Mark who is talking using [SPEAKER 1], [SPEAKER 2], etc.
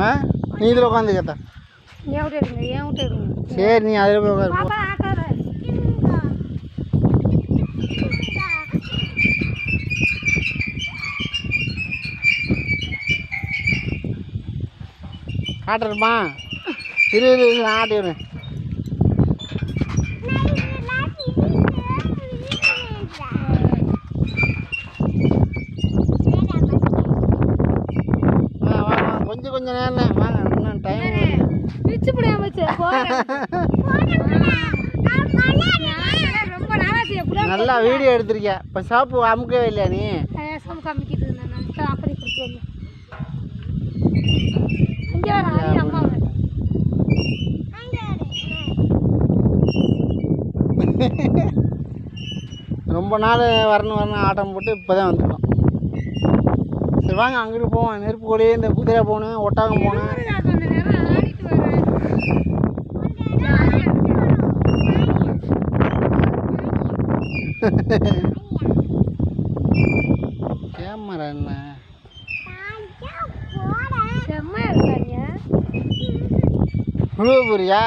[SPEAKER 1] ஆ நீ இதில் உட்காந்துக்கத்தா.
[SPEAKER 2] ஏன் விட்டு எடுங்க, ஏன் விட்டு எடுங்க.
[SPEAKER 1] சரி நீ அதில் போய் உட்காரு.
[SPEAKER 2] பாப்பா ஆக்காத.
[SPEAKER 1] காட்டுறமா இரு இரு இரு, நான் ஆட்டி விடுறேன். கொஞ்சம் கொஞ்சம் நேரம் வாங்க, இன்னும் டைம்
[SPEAKER 2] பிச்சு புடியா வச்சு ரொம்ப நாளாச்சு. எப்படியா
[SPEAKER 1] நல்லா வீடியோ எடுத்திருக்கியா. இப்போ ஷாப்பு அமுக்கவே இல்லையா நீ?
[SPEAKER 2] சமக்கு அமுக்கிட்டு இருந்தேன் நான். அப்படி கொடுத்துருங்க இங்கே வர அம்மா
[SPEAKER 1] ரொம்ப நாள் வரணும் ஆட்டம் போட்டு இப்போ தான் வந்துட்டோம். சரி வாங்க அங்கிட்டு போவோம். நெருப்பு கோழி, இந்த குதிரை போகணும், ஒட்டகம் போகணும்.
[SPEAKER 2] கொஞ்ச நேரம் ஆடிட்டு வரேன்.
[SPEAKER 1] கேமரா என்ன
[SPEAKER 2] செம்மையா இருக்காங்க.
[SPEAKER 1] புழுவ போறியா?